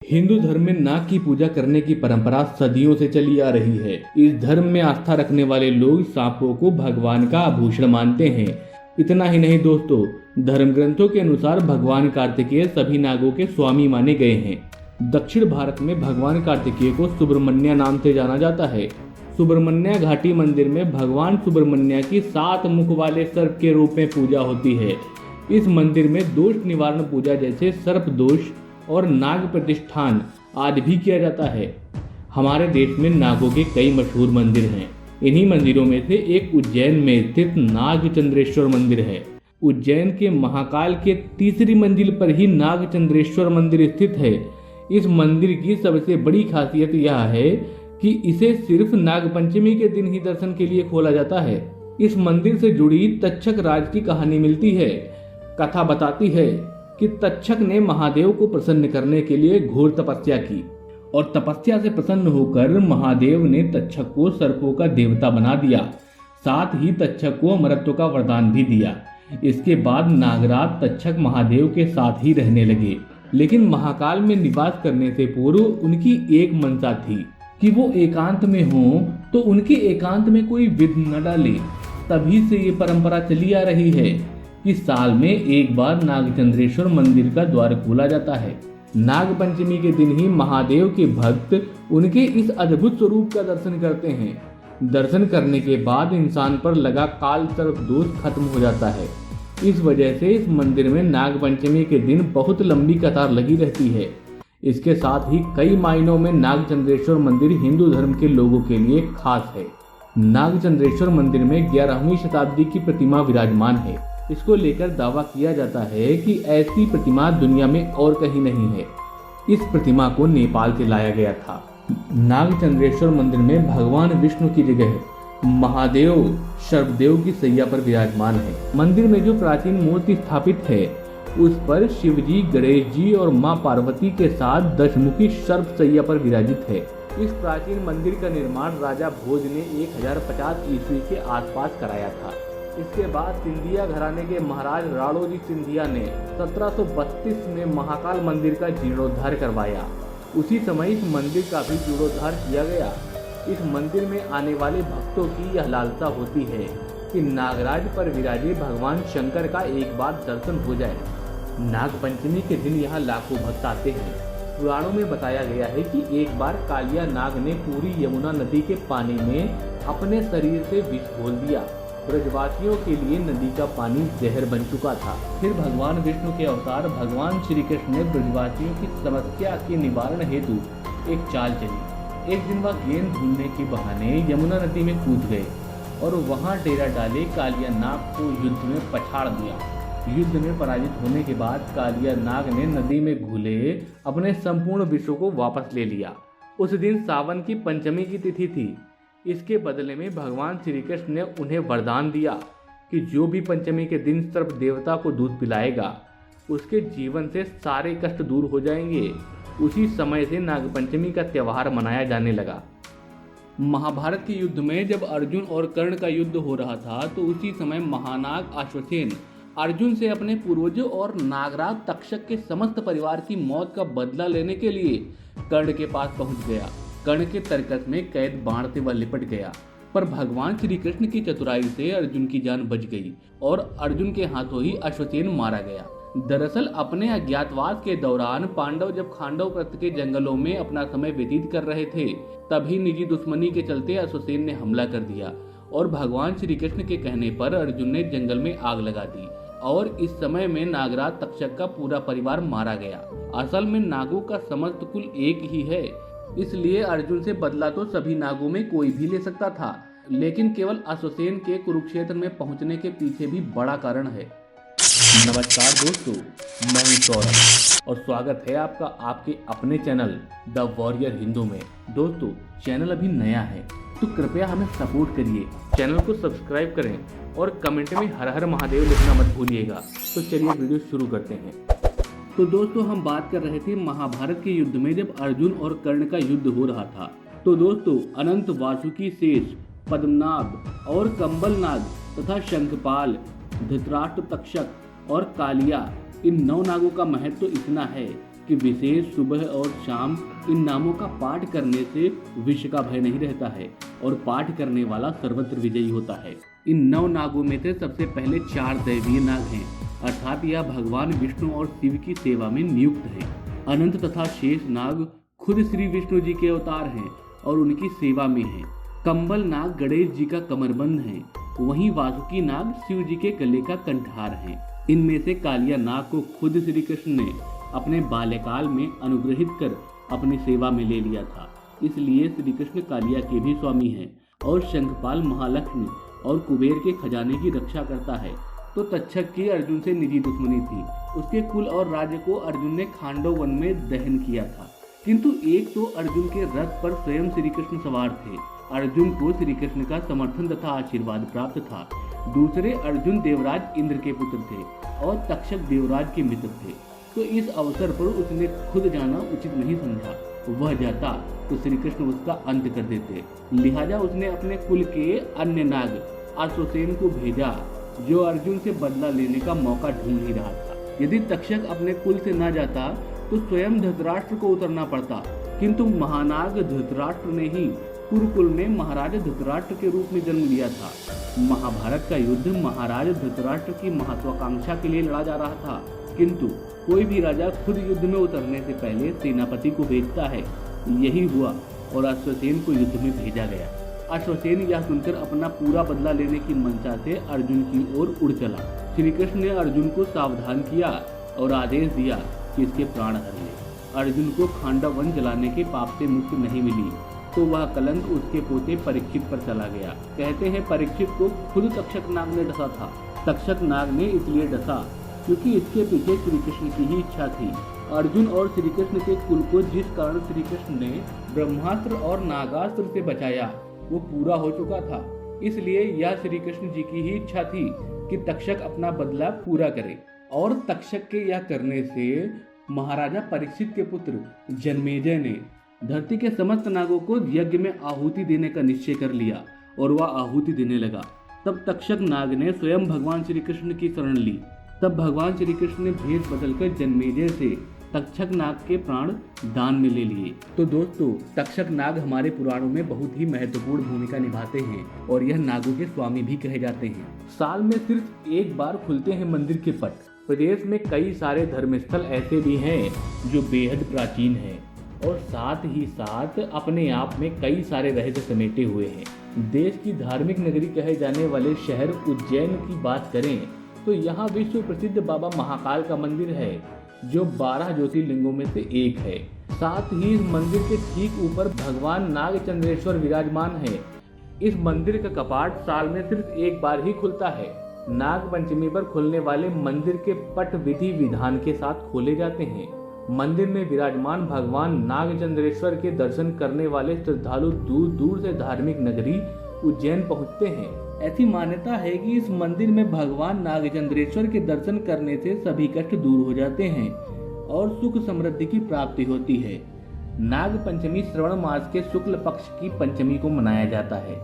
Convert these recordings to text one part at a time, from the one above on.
हिंदू धर्म में नाग की पूजा करने की परंपरा सदियों से चली आ रही है। इस धर्म में आस्था रखने वाले लोग सांपों को भगवान का आभूषण मानते हैं। इतना ही नहीं दोस्तों, धर्म ग्रंथों के अनुसार भगवान कार्तिकेय सभी नागों के स्वामी माने गए हैं। दक्षिण भारत में भगवान कार्तिकेय को सुब्रमण्य नाम से जाना जाता है। सुब्रमण्य घाटी मंदिर में भगवान सुब्रमण्य की 7 मुख वाले सर्प के रूप में पूजा होती है। इस मंदिर में दोष निवारण पूजा जैसे सर्प दोष और नाग प्रतिष्ठान आदि भी किया जाता है। हमारे देश में नागों के कई मशहूर मंदिर हैं। इन्हीं मंदिरों में से एक उज्जैन में स्थित नागचंद्रेश्वर मंदिर है। उज्जैन के महाकाल के तीसरी मंजिल पर ही नागचंद्रेश्वर मंदिर स्थित है। इस मंदिर की सबसे बड़ी खासियत यह है कि इसे सिर्फ नागपंचमी के दिन ही दर्शन के लिए खोला जाता है। इस मंदिर से जुड़ी तक्षक राज की कहानी मिलती है। कथा बताती है कि तक्षक ने महादेव को प्रसन्न करने के लिए घोर तपस्या की और तपस्या से प्रसन्न होकर महादेव ने तक्षक को सर्पों का देवता बना दिया। साथ ही तक्षक को अमरत्व का वरदान भी दिया। इसके बाद नागराज तक्षक महादेव के साथ ही रहने लगे, लेकिन महाकाल में निवास करने से पूर्व उनकी एक मनसा थी कि वो एकांत में हों तो उनके एकांत में कोई विघ्न न डाले। तभी से ये परंपरा चली आ रही है कि साल में एक बार नागचंद्रेश्वर मंदिर का द्वार खोला जाता है। नाग पंचमी के दिन ही महादेव के भक्त उनके इस अद्भुत स्वरूप का दर्शन करते हैं। दर्शन करने के बाद इंसान पर लगा काल सर्प दोष खत्म हो जाता है। इस वजह से इस मंदिर में नाग पंचमी के दिन बहुत लंबी कतार लगी रहती है। इसके साथ ही कई मायनों में नागचंद्रेश्वर मंदिर हिंदू धर्म के लोगों के लिए खास है। नागचंद्रेश्वर मंदिर में 11वीं शताब्दी की प्रतिमा विराजमान है। इसको लेकर दावा किया जाता है कि ऐसी प्रतिमा दुनिया में और कहीं नहीं है। इस प्रतिमा को नेपाल से लाया गया था। नागचंद्रेश्वर मंदिर में भगवान विष्णु की जगह महादेव सर्पदेव की सैया पर विराजमान है। मंदिर में जो प्राचीन मूर्ति स्थापित है उस पर शिवजी, गणेश जी और मां पार्वती के साथ दशमुखी सर्प सैया पर विराजित है। इस प्राचीन मंदिर का निर्माण राजा भोज ने 1050 ईस्वी के आसपास कराया था। इसके बाद सिंधिया घराने के महाराज राणोजी सिंधिया ने 1732 में महाकाल मंदिर का जीर्णोद्धार करवाया। उसी समय इस मंदिर का भी जीर्णोद्धार किया गया। इस मंदिर में आने वाले भक्तों की यह लालसा होती है कि नागराज पर विराजे भगवान शंकर का एक बार दर्शन हो जाए। नाग पंचमी के दिन यहाँ लाखों भक्त आते हैं। पुराणों में बताया गया है कि एक बार कालिया नाग ने पूरी यमुना नदी के पानी में अपने शरीर से विष घोल दिया। ब्रजवासियों के लिए नदी का पानी जहर बन चुका था। फिर भगवान विष्णु के अवतार भगवान श्री कृष्ण ने ब्रजवासियों की समस्या के निवारण हेतु एक चाल चली। एक दिन वह गेंद ढूंढने के बहाने यमुना नदी में कूद गए और वहां डेरा डाले कालिया नाग को युद्ध में पछाड़ दिया। युद्ध में पराजित होने के बाद कालिया नाग ने नदी में घुले अपने संपूर्ण विश्व को वापस ले लिया। उस दिन सावन की पंचमी की तिथि थी। इसके बदले में भगवान श्री कृष्ण ने उन्हें वरदान दिया कि जो भी पंचमी के दिन सर्प देवता को दूध पिलाएगा उसके जीवन से सारे कष्ट दूर हो जाएंगे। उसी समय से नागपंचमी का त्यौहार मनाया जाने लगा। महाभारत के युद्ध में जब अर्जुन और कर्ण का युद्ध हो रहा था तो उसी समय महानाग अश्वसेन अर्जुन से अपने पूर्वजों और नागराज तक्षक के समस्त परिवार की मौत का बदला लेने के लिए कर्ण के पास पहुंच गया। कर्ण के तर्कस में कैद बाण से वह लिपट गया, पर भगवान श्री कृष्ण की चतुराई से अर्जुन की जान बच गई और अर्जुन के हाथों ही अश्वसेन मारा गया। दरअसल अपने अज्ञातवास के दौरान पांडव जब खांडव पर्वत के जंगलों में अपना समय व्यतीत कर रहे थे, तभी निजी दुश्मनी के चलते अश्वसेन ने हमला कर दिया और भगवान श्री कृष्ण के कहने पर अर्जुन ने जंगल में आग लगा दी और इस समय में नागराज तक्षक का पूरा परिवार मारा गया। असल में नागों का समस्त कुल एक ही है, इसलिए अर्जुन से बदला तो सभी नागों में कोई भी ले सकता था, लेकिन केवल अश्वसेन के कुरुक्षेत्र में पहुंचने के पीछे भी बड़ा कारण है। नमस्कार दोस्तों, मैं हूं सौरभ और स्वागत है आपका आपके अपने चैनल द वॉरियर हिंदू में। दोस्तों, चैनल अभी नया है तो कृपया हमें सपोर्ट करिए, चैनल को सब्सक्राइब करें और कमेंट में हर हर महादेव लिखना मत भूलिएगा। तो चलिए वीडियो शुरू करते हैं। तो दोस्तों, हम बात कर रहे थे महाभारत के युद्ध में जब अर्जुन और कर्ण का युद्ध हो रहा था। तो दोस्तों, अनंत, वासुकी, शेष, पद्मनाभ और कंबलनाग तथा शंखपाल, धृतराष्ट्र, तक्षक और कालिया, इन 9 नागों का महत्व तो इतना है कि विशेष सुबह और शाम इन नामों का पाठ करने से विष का भय नहीं रहता है और पाठ करने वाला सर्वत्र विजयी होता है। इन 9 नागों में से सबसे पहले 4 दैवीय नाग हैं, अर्थात यह भगवान विष्णु और शिव की सेवा में नियुक्त हैं। अनंत तथा शेष नाग खुद श्री विष्णु जी के अवतार हैं और उनकी सेवा में हैं। कंबल नाग गणेश जी का कमरबंद है, वहीं वासुकी नाग शिव जी के गले का कंठार है। इनमें से कालिया नाग को खुद श्री कृष्ण ने अपने बाल्यकाल में अनुग्रहित कर अपनी सेवा में ले लिया था, इसलिए श्री कृष्ण कालिया के भी स्वामी हैं। और शंखपाल महालक्ष्मी और कुबेर के खजाने की रक्षा करता है। तो तक्षक की अर्जुन से निजी दुश्मनी थी, उसके कुल और राज्य को अर्जुन ने खांडव वन में दहन किया था। किंतु एक तो अर्जुन के रथ पर स्वयं श्री कृष्ण सवार थे, अर्जुन को श्री कृष्ण का समर्थन तथा आशीर्वाद प्राप्त था। दूसरे अर्जुन देवराज इंद्र के पुत्र थे और तक्षक देवराज के मित्र थे। तो इस अवसर पर उसने खुद जाना उचित नहीं समझा, वह जाता तो श्री कृष्ण उसका अंत कर देते। लिहाजा उसने अपने कुल के अन्य नाग अश्वसेन को भेजा, जो अर्जुन से बदला लेने का मौका ढूंढ ही रहा था। यदि तक्षक अपने कुल से न जाता तो स्वयं धृतराष्ट्र को उतरना पड़ता, किंतु महानाग धृतराष्ट्र ने ही कुरुकुल में महाराज धृतराष्ट्र के रूप में जन्म लिया था। महाभारत का युद्ध महाराज धृतराष्ट्र की महत्वाकांक्षा के लिए लड़ा जा रहा था, किंतु कोई भी राजा खुद युद्ध में उतरने से पहले सेनापति को भेजता है। यही हुआ और अश्वसेन को युद्ध में भेजा गया। अश्वसेन यह सुनकर अपना पूरा बदला लेने की मंशा से अर्जुन की ओर उड़ चला। श्री कृष्ण ने अर्जुन को सावधान किया और आदेश दिया कि इसके प्राण हर ले। अर्जुन को खांडव वन जलाने के पाप से मुक्ति नहीं मिली, तो वह कलंक उसके पोते परीक्षित पर चला गया। कहते हैं परीक्षित को खुद तक्षक नाग ने डसा था। तक्षक नाग ने इसलिए डसा क्योंकि इसके पीछे श्री कृष्ण की ही इच्छा थी। अर्जुन और श्री कृष्ण के कुल को जिस कारण श्री कृष्ण ने ब्रह्मास्त्र और नागास्त्र से बचाया वो पूरा हो चुका था, इसलिए यह श्री कृष्ण जी की ही इच्छा थी कि तक्षक अपना बदला पूरा करे। और तक्षक के यह करने से महाराजा परीक्षित के पुत्र जन्मेजय ने धरती के समस्त नागों को यज्ञ में आहुति देने का निश्चय कर लिया और वह आहुति देने लगा। तब तक्षक नाग ने स्वयं भगवान श्री कृष्ण की शरण ली। तब भगवान श्री कृष्ण ने भेष बदलकर जन्मेजय से तक्षक नाग के प्राण दान में ले लिए। तो दोस्तों, तक्षक नाग हमारे पुराणों में बहुत ही महत्वपूर्ण भूमिका निभाते हैं और यह नागों के स्वामी भी कहे जाते हैं। साल में सिर्फ एक बार खुलते हैं मंदिर के पट। प्रदेश में कई सारे धर्मस्थल ऐसे भी हैं जो बेहद प्राचीन हैं और साथ ही साथ अपने आप में कई सारे रहस्य समेटे हुए हैं। देश की धार्मिक नगरी कहे जाने वाले शहर उज्जैन की बात करें तो यहाँ विश्व प्रसिद्ध बाबा महाकाल का मंदिर है, जो 12 ज्योतिर्लिंगों में से एक है। साथ ही इस मंदिर के ठीक ऊपर भगवान नागचंद्रेश्वर विराजमान है। इस मंदिर का कपाट साल में सिर्फ एक बार ही खुलता है। नाग पंचमी पर खुलने वाले मंदिर के पट विधि विधान के साथ खोले जाते हैं। मंदिर में विराजमान भगवान नागचंद्रेश्वर के दर्शन करने वाले श्रद्धालु दूर दूर से धार्मिक नगरी उज्जैन पहुंचते हैं। ऐसी मान्यता है कि इस मंदिर में भगवान नागचंद्रेश्वर के दर्शन करने से सभी कष्ट दूर हो जाते हैं और सुख समृद्धि की प्राप्ति होती है। नाग पंचमी श्रवण मास के शुक्ल पक्ष की पंचमी को मनाया जाता है।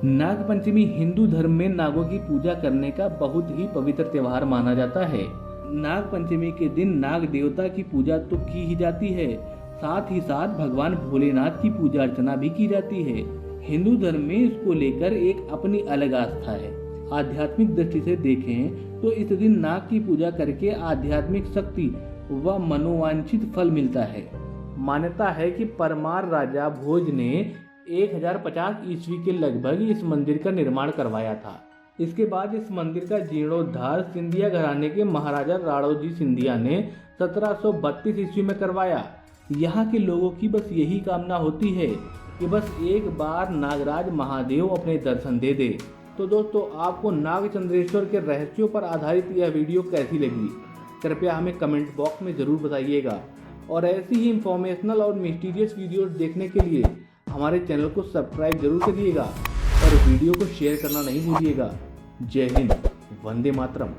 नाग पंचमी हिंदू धर्म में नागों की पूजा करने का बहुत ही पवित्र त्योहार माना जाता है। नाग पंचमी के दिन नाग देवता की पूजा तो की ही जाती है, साथ ही साथ भगवान भोलेनाथ की पूजा अर्चना भी की जाती है। हिंदू धर्म में इसको लेकर एक अपनी अलग आस्था है। आध्यात्मिक दृष्टि से देखें तो इस दिन नाग की पूजा करके आध्यात्मिक शक्ति व मनोवांछित फल मिलता है। मान्यता है कि परमार राजा भोज ने 1050 ईस्वी के लगभग इस मंदिर का निर्माण करवाया था। इसके बाद इस मंदिर का जीर्णोद्धार सिंधिया घराने के महाराजा राणोजी सिंधिया ने 1732 ईस्वी में करवाया। यहाँ के लोगों की बस यही कामना होती है कि बस एक बार नागराज महादेव अपने दर्शन दे दे। तो दोस्तों, आपको नागचंद्रेश्वर के रहस्यों पर आधारित यह वीडियो कैसी लगी, कृपया हमें कमेंट बॉक्स में ज़रूर बताइएगा। और ऐसी ही इंफॉर्मेशनल और मिस्टीरियस वीडियोस देखने के लिए हमारे चैनल को सब्सक्राइब जरूर करिएगा और वीडियो को शेयर करना नहीं भूलिएगा। जय हिंद, वंदे मातरम।